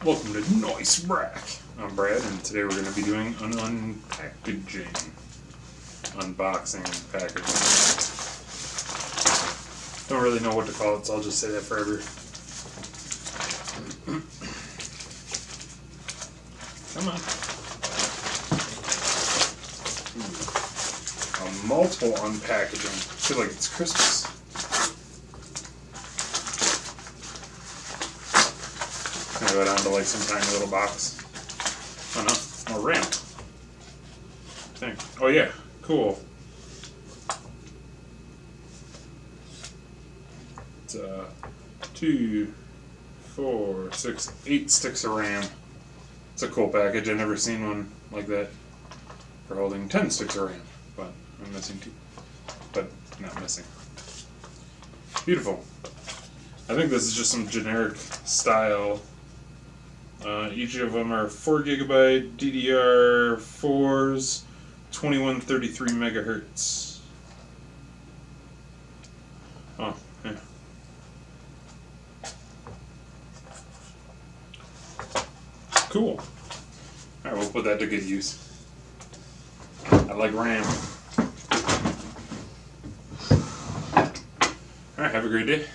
Welcome to Noise Rack. I'm Brad, and today we're going to be doing an unpackaging, unboxing, packaging. Don't really know what to call it, so I'll just say that forever. Come on. A multiple unpackaging. I feel like it's Christmas. Gonna go down to like some tiny little box. Oh no, a ramp. Thing. Oh yeah, cool. It's 2, 4, 6, 8 sticks of RAM. It's a cool package. I've never seen one like that for holding 10 sticks of RAM, but I'm missing 2. But not missing. Beautiful. I think this is just some generic style. Each of them are 4 gigabyte DDR4s, 2133 megahertz. Oh, yeah. Cool. Alright, we'll put that to good use. I like RAM. Alright, have a great day.